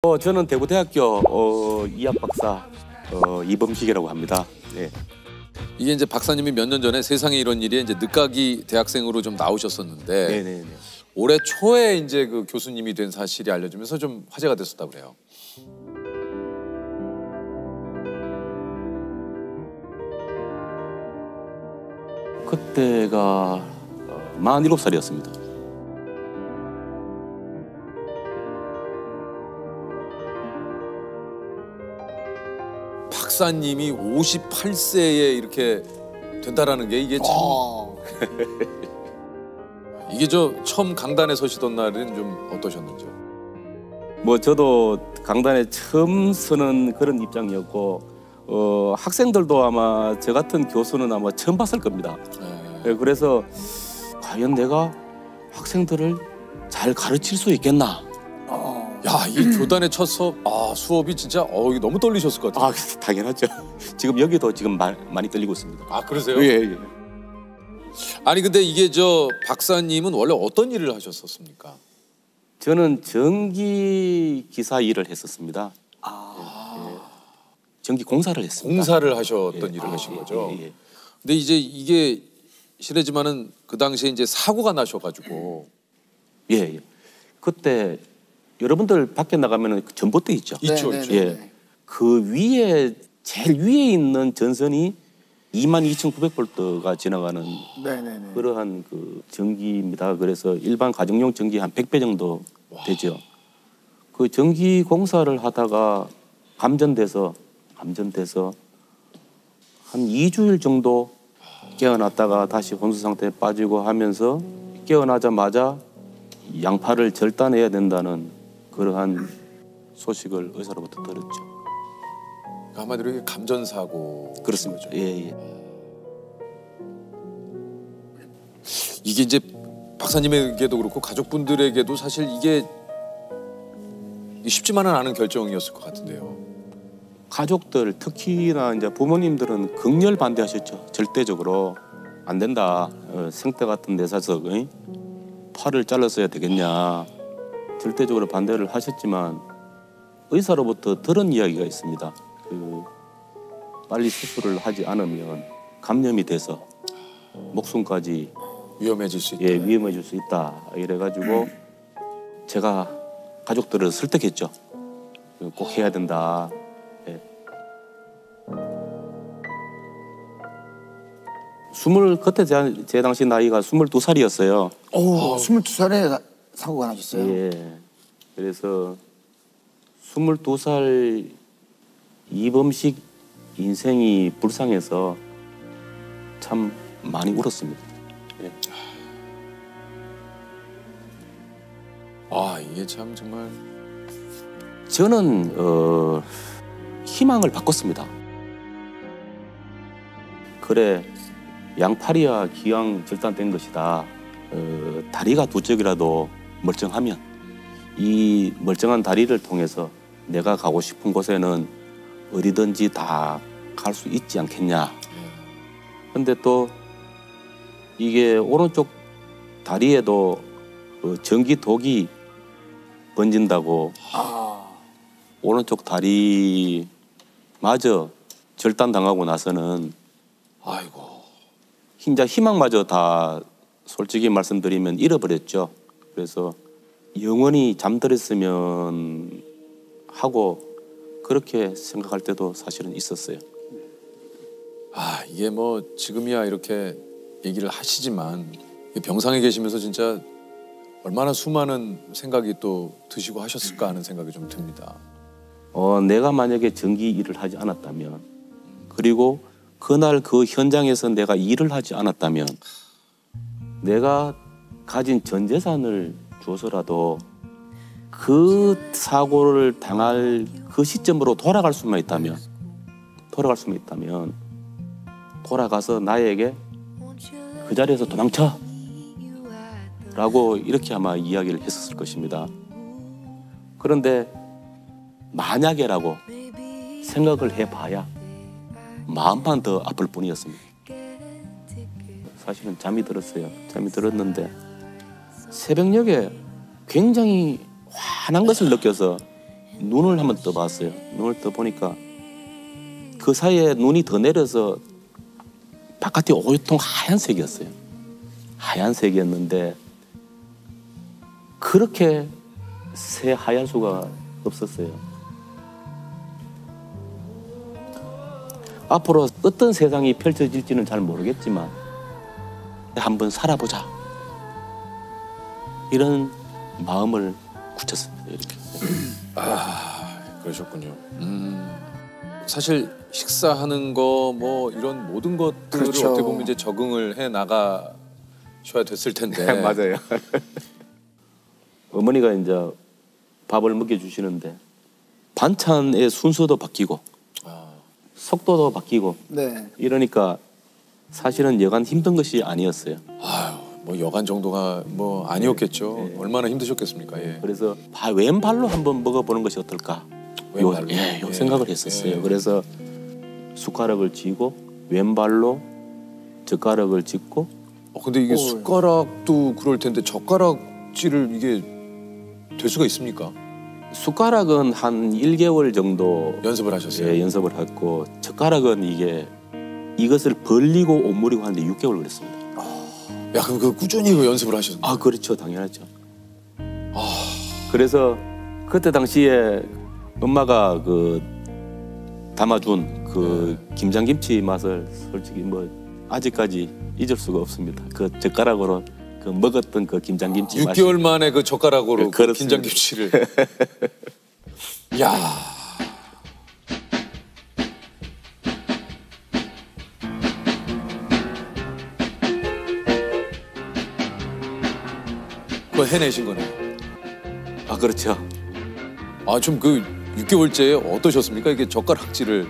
저는 대구대학교 이학 박사 이범식이라고 합니다. 네. 이게 이제 박사님이 몇 년 전에 세상에 이런 일이 이제 늦가기 대학생으로 좀 나오셨었는데 네네네. 올해 초에 이제 그 교수님이 된 사실이 알려지면서 좀 화제가 됐었다고 그래요. 그때가 47살이었습니다. 박사님이 58세에 이렇게 된다라는 게 이게 참 이게 저 처음 강단에 서시던 날은 좀 어떠셨는지요? 저도 강단에 처음 서는 그런 입장이었고 학생들도 아마 저 같은 교수는 아마 처음 봤을 겁니다. 네, 그래서 과연 내가 학생들을 잘 가르칠 수 있겠나? 야, 이 교단에 첫 수업, 수업이 진짜 이게 너무 떨리셨을 것 같아요. 당연하죠. 지금 여기도 지금 많이 떨리고 있습니다. 아, 그러세요? 예. 아니 근데 이게 저 박사님은 원래 어떤 일을 하셨었습니까? 저는 전기 기사 일을 했었습니다. 전기 공사를 했습니다. 공사를 하셨던 일을 하신 거죠. 예. 근데 이제 이게 실례지만은 그 당시에 이제 사고가 나셔가지고 예. 그때 여러분들 밖에 나가면은 전봇대 있죠. 있죠. 예. 그 위에 제일 위에 있는 전선이 22,900볼트가 지나가는 그러한 그 전기입니다. 그래서 일반 가정용 전기 한 100배 정도 되죠. 그 전기 공사를 하다가 감전돼서 한 2주일 정도 깨어났다가 다시 혼수 상태에 빠지고 하면서 깨어나자마자 양팔을 절단해야 된다는 그러한 소식을 의사로부터 들었죠. 한마디로 이게 감전사고. 그렇습니다. 예. 이게 이제 박사님에게도 그렇고 가족분들에게도 사실 이게 쉽지만은 않은 결정이었을 것 같은데요. 가족들 특히나 이제 부모님들은 극렬 반대하셨죠. 절대적으로 안 된다. 생태 같은 데 사서 팔을 잘랐어야 되겠냐. 절대적으로 반대를 하셨지만 의사로부터 들은 이야기가 있습니다. 빨리 수술을 하지 않으면 감염이 돼서 목숨까지 위험해질 수 있다. 예, 위험해질 수 있다. 이래가지고 제가 가족들을 설득했죠. 꼭 해야 된다. 예. 그때 제 당시 나이가 22살이었어요. 22살에 사고가 나셨어요? 예. 그래서 22살 이범식 인생이 불쌍해서 참 많이 울었습니다. 예. 이게 참 정말 저는 희망을 바꿨습니다. 그래, 양팔이야 기왕 절단된 것이다. 다리가 두 쪽이라도 멀쩡하면 이 멀쩡한 다리를 통해서 내가 가고 싶은 곳에는 어디든지 다 갈 수 있지 않겠냐. 근데 또 이게 오른쪽 다리에도 전기독이 번진다고 오른쪽 다리마저 절단당하고 나서는 아이고 진짜 희망마저 다 솔직히 말씀드리면 잃어버렸죠. 그래서 영원히 잠들었으면 하고 그렇게 생각할 때도 사실은 있었어요. 이게 뭐 지금이야 이렇게 얘기를 하시지만 병상에 계시면서 진짜 얼마나 수많은 생각이 또 드시고 하셨을까 하는 생각이 좀 듭니다. 내가 만약에 전기 일을 하지 않았다면 그리고 그날 그 현장에서 내가 일을 하지 않았다면 내가 가진 전 재산을 줘서라도 그 사고를 당할 그 시점으로 돌아갈 수만 있다면 돌아가서 나에게 그 자리에서 도망쳐 라고 이렇게 아마 이야기를 했었을 것입니다. 그런데 만약에라고 생각을 해봐야 마음만 더 아플 뿐이었습니다. 사실은 잠이 들었어요. 잠이 들었는데 새벽녘에 굉장히 환한 것을 느껴서 눈을 한번 떠봤어요. 눈을 떠보니까 그 사이에 눈이 더 내려서 바깥이 오유통 하얀색이었어요. 하얀색이었는데 그렇게 새하얄 수가 없었어요. 앞으로 어떤 세상이 펼쳐질지는 잘 모르겠지만 한번 살아보자. 이런 마음을 굳혔습니다. 이렇게. 그러셨군요. 사실 식사하는 거 뭐 이런 모든 것들을 그렇죠. 어떻게 보면 이제 적응을 해 나가셔야 됐을 텐데. 맞아요. 어머니가 이제 밥을 먹여주시는데 반찬의 순서도 바뀌고 속도도 바뀌고 네. 이러니까 사실은 여간 힘든 것이 아니었어요. 아유, 뭐 여간 정도가 뭐 아니었겠죠. 네. 얼마나 힘드셨겠습니까? 예. 그래서 왼발로 한번 먹어보는 것이 어떨까? 왼발로? 요 생각을 했었어요. 예. 그래서 숟가락을 쥐고 왼발로 젓가락을 짚고 근데 이게 숟가락도 그럴 텐데 젓가락질을 이게 될 수가 있습니까? 숟가락은 한 1개월 정도 연습을 하셨어요? 예, 연습을 했고 젓가락은 이것을 벌리고 오므리고 하는데 6개월 걸렸습니다. 야, 그럼 그 꾸준히 그 연습을 하셨나요? 아, 그렇죠. 당연하죠. 그래서 그때 당시에 엄마가 그 담아준 그 김장김치 맛을 솔직히 뭐 아직까지 잊을 수가 없습니다. 그 젓가락으로 그 먹었던 그 김장김치 맛이 6개월 만에 그 젓가락으로 그 그렇습니다. 김장김치를. 야. 그거 해내신 거네요. 아, 그렇죠. 아, 좀 그 6개월째 어떠셨습니까? 이게 젓가락질을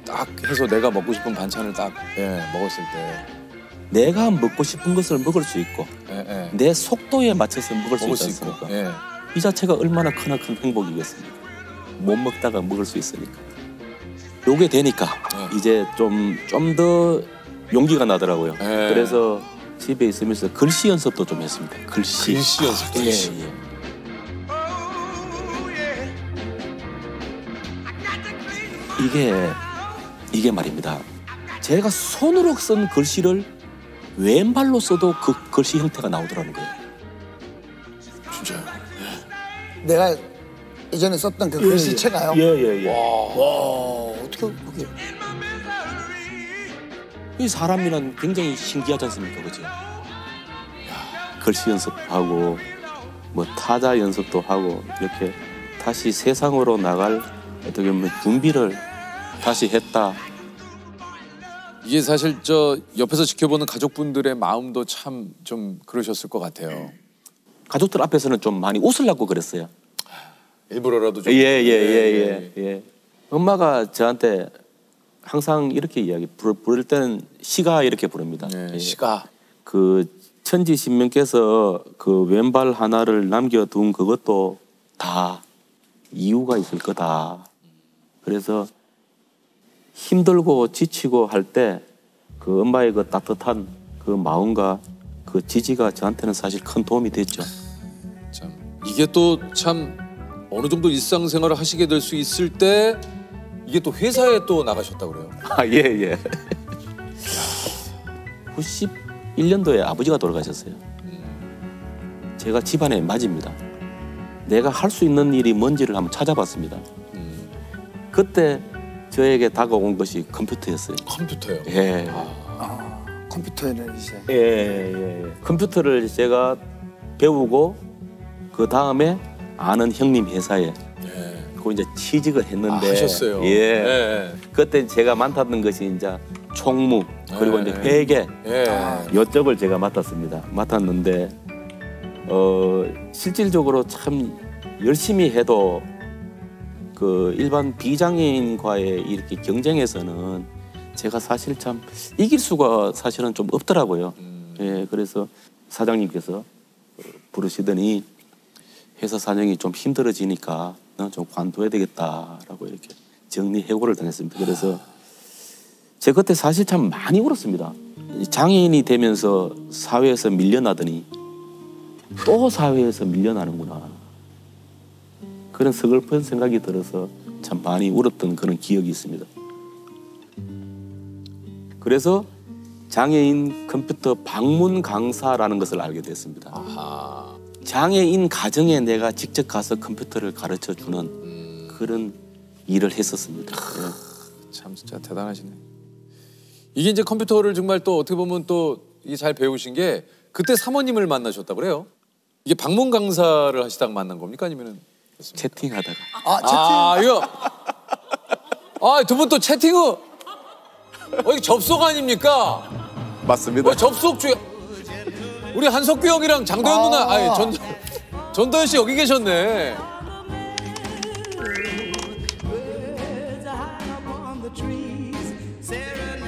딱 해서 내가 먹고 싶은 반찬을 딱 먹었을 때. 내가 먹고 싶은 것을 먹을 수 있고 내 속도에 맞춰서 먹을 수 있지 있고. 않습니까? 예. 이 자체가 얼마나 크나큰 행복이겠습니까? 못 먹다가 먹을 수 있으니까. 요게 되니까 이제 좀 더 용기가 나더라고요. 그래서 집에 있으면서 글씨 연습도 좀 했습니다. 글씨 연습도 했어요. 예. 이게 말입니다. 제가 손으로 쓴 글씨를 왼발로 써도 그 글씨 형태가 나오더라는 거예요. 진짜요? 내가 예전에 썼던 그 글씨체가요? 예. 와, 어떻게 그게? 이 사람이란 굉장히 신기하지 않습니까, 그죠? 글씨 연습하고 뭐 타자 연습도 하고 이렇게 다시 세상으로 나갈 어떻게 보면 준비를 다시 했다. 이게 사실 저 옆에서 지켜보는 가족분들의 마음도 참 좀 그러셨을 것 같아요. 가족들 앞에서는 좀 많이 웃으려고 그랬어요. 일부러라도 좀. 예. 엄마가 저한테 항상 이렇게 이야기 부를 때는 시가 이렇게 부릅니다. 예, 시가. 그 천지신명께서 그 왼발 하나를 남겨둔 그것도 다 이유가 있을 거다. 그래서 힘들고 지치고 할 때 그 엄마의 그 따뜻한 그 마음과 그 지지가 저한테는 사실 큰 도움이 됐죠. 참 이게 또 참 어느 정도 일상생활을 하시게 될 수 있을 때 이게 또 회사에 또 나가셨다고 그래요. 아, 예. 91년도에 아버지가 돌아가셨어요. 제가 집안의 맞입니다. 내가 할 수 있는 일이 뭔지를 한번 찾아봤습니다. 그때 저에게 다가온 것이 컴퓨터였어요. 컴퓨터요? 예. 컴퓨터를 이제. 예. 컴퓨터를 제가 배우고 그 다음에 아는 형님 회사에 그 이제 취직을 했는데 하셨어요. 예. 그때 제가 맡았던 것이 이제 총무 그리고 이제 회계 요쪽을 제가 맡았는데 실질적으로 참 열심히 해도 그 일반 비장애인과의 이렇게 경쟁에서는 제가 사실 참 이길 수가 사실은 좀 없더라고요. 예, 그래서 사장님께서 부르시더니 회사 사정이 좀 힘들어지니까 넌 좀 관둬야 되겠다라고 이렇게 정리해고를 당했습니다. 그래서 제가 그때 사실 참 많이 울었습니다. 장애인이 되면서 사회에서 밀려나더니 또 사회에서 밀려나는구나. 그런 서글픈 생각이 들어서 참 많이 울었던 그런 기억이 있습니다. 그래서 장애인 컴퓨터 방문 강사라는 것을 알게 됐습니다. 아하. 장애인 가정에 내가 직접 가서 컴퓨터를 가르쳐주는 그런 일을 했었습니다. 참 진짜 대단하시네. 이게 이제 컴퓨터를 정말 또 어떻게 보면 또 이게 잘 배우신 게 그때 사모님을 만나셨다고 그래요? 이게 방문 강사를 하시다가 만난 겁니까? 아니면은 채팅하다가. 아 이거 두 분 또 채팅을 이거 접속 아닙니까? 맞습니다. 접속 중 우리 한석규 형이랑 장도연 누나 전도연 씨 여기 계셨네.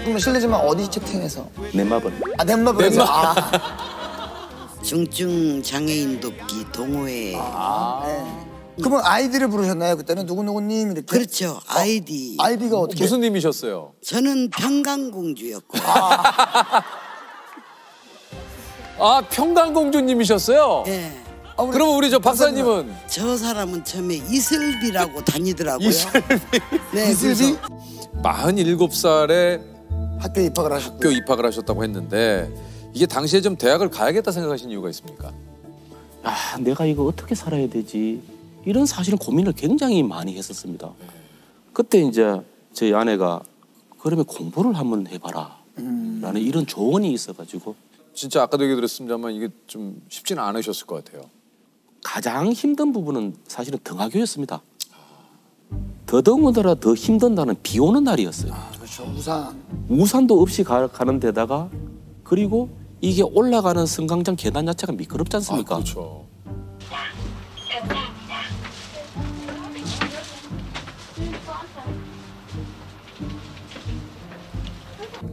그럼 실례지만 어디 채팅해서? 넷마블. 넷마블에서. 중증 장애인 돕기 동호회. 그러면 아이디를 부르셨나요? 그때는 누구누구님 이렇게? 그렇죠. 아이디. 아이디가 어떻게? 무슨 님이셨어요? 저는 평강공주였고. 평강공주님이셨어요? 예. 그러면 우리 저 박사님은? 저 사람은 처음에 이슬비라고 다니더라고요. 네, 이슬비? 47살에 학교에 입학을 하셨고. 학교 입학을 하셨다고 했는데 이게 당시에 좀 대학을 가야겠다 생각하신 이유가 있습니까? 내가 이거 어떻게 살아야 되지? 이런 사실은 고민을 굉장히 많이 했었습니다. 그때 이제 저희 아내가 그러면 공부를 한번 해봐라 라는 이런 조언이 있어가지고 진짜 아까도 얘기 드렸습니다만 이게 좀 쉽지는 않으셨을 것 같아요. 가장 힘든 부분은 사실은 등하교였습니다. 더더군다나 더 힘든 날은 비 오는 날이었어요. 그렇죠. 우산. 우산도 없이 가는 데다가 그리고 이게 올라가는 승강장 계단 자체가 미끄럽지 않습니까? 그렇죠.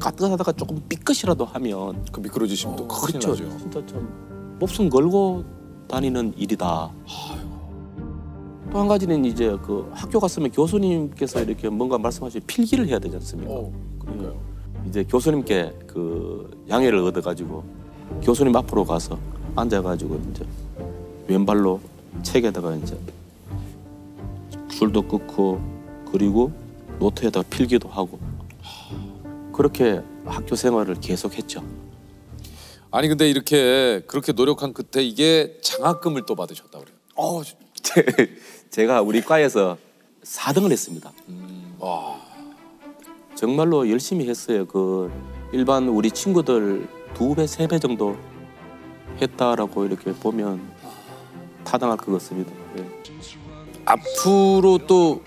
가뜩하다가 조금 삐끗이라도 하면 그 미끄러지시면 또 큰일 그렇죠. 나죠. 진짜 좀 목숨 걸고 다니는 일이다. 또 한 가지는 이제 그 학교 갔으면 교수님께서 이렇게 뭔가 말씀하시 필기를 해야 되지 않습니까? 그러니까요. 이제 교수님께 그 양해를 얻어가지고 교수님 앞으로 가서 앉아가지고 이제 왼발로 책에다가 이제 줄도 끊고 그리고 노트에다 필기도 하고 그렇게 학교 생활을 계속했죠. 아니 근데 이렇게 그렇게 노력한 끝에 이게 장학금을 또 받으셨다 그래요. 제가 우리 과에서 4등을 했습니다. 정말로 열심히 했어요. 그 일반 우리 친구들 2배, 3배 정도 했다라고 이렇게 보면 타당할 것 같습니다. 네. 앞으로 또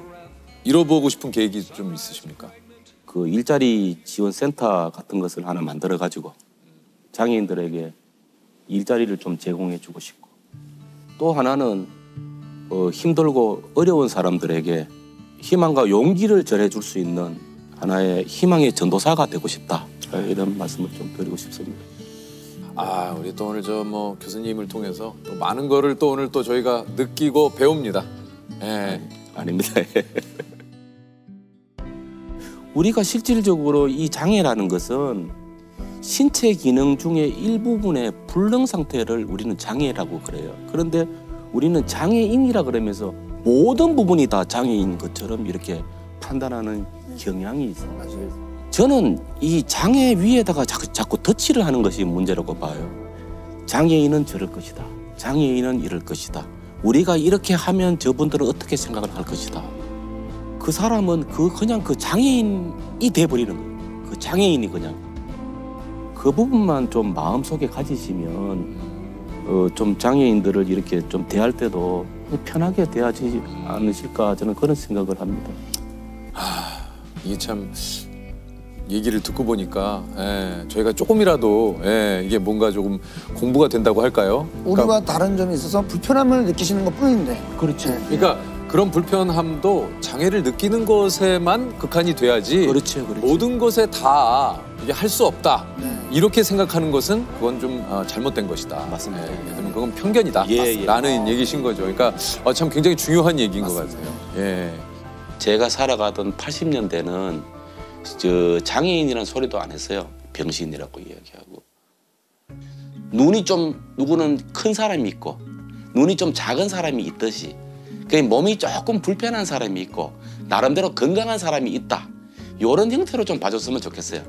이뤄보고 싶은 계획이 좀 있으십니까? 그 일자리 지원 센터 같은 것을 하나 만들어 가지고 장애인들에게 일자리를 좀 제공해 주고 싶고 또 하나는 힘들고 어려운 사람들에게 희망과 용기를 전해 줄 수 있는 하나의 희망의 전도사가 되고 싶다. 이런 말씀을 좀 드리고 싶습니다. 우리 또 오늘 저 뭐 교수님을 통해서 또 많은 거를 또 오늘 또 저희가 느끼고 배웁니다. 예. 아닙니다. 우리가 실질적으로 이 장애라는 것은 신체 기능 중에 일부분의 불능 상태를 우리는 장애라고 그래요. 그런데 우리는 장애인이라 그러면서 모든 부분이 다 장애인 것처럼 이렇게 판단하는 경향이 있어요. 저는 이 장애 위에다가 자꾸 덧칠을 하는 것이 문제라고 봐요. 장애인은 저럴 것이다. 장애인은 이럴 것이다. 우리가 이렇게 하면 저분들은 어떻게 생각을 할 것이다. 그 사람은 그냥 그 장애인이 돼버리는 거예요. 그 장애인이 그냥. 그 부분만 좀 마음속에 가지시면 좀 장애인들을 이렇게 좀 대할 때도 편하게 대하지 않으실까 저는 그런 생각을 합니다. 이게 참 얘기를 듣고 보니까 저희가 조금이라도 이게 뭔가 조금 공부가 된다고 할까요? 우리와 다른 점이 있어서 불편함을 느끼시는 것 뿐인데. 그렇죠. 그러니까 그런 불편함도 장애를 느끼는 것에만 극한이 돼야지 그렇죠. 모든 것에 다 이게 할 수 없다. 이렇게 생각하는 것은 그건 좀 잘못된 것이다. 맞습니다. 그러면 그건 편견이다. 라는 얘기신 거죠. 그러니까 참 굉장히 중요한 얘기인 맞습니다. 것 같아요. 예. 제가 살아가던 80년대는 저 장애인이라는 소리도 안 했어요. 병신이라고 이야기하고. 눈이 좀 누구는 큰 사람이 있고 눈이 좀 작은 사람이 있듯이 그 몸이 조금 불편한 사람이 있고 나름대로 건강한 사람이 있다. 이런 형태로 좀 봐줬으면 좋겠어요.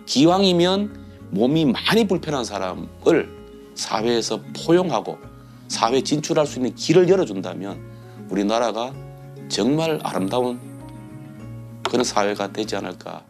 기왕이면 몸이 많이 불편한 사람을 사회에서 포용하고 사회에 진출할 수 있는 길을 열어준다면 우리나라가 정말 아름다운 그런 사회가 되지 않을까.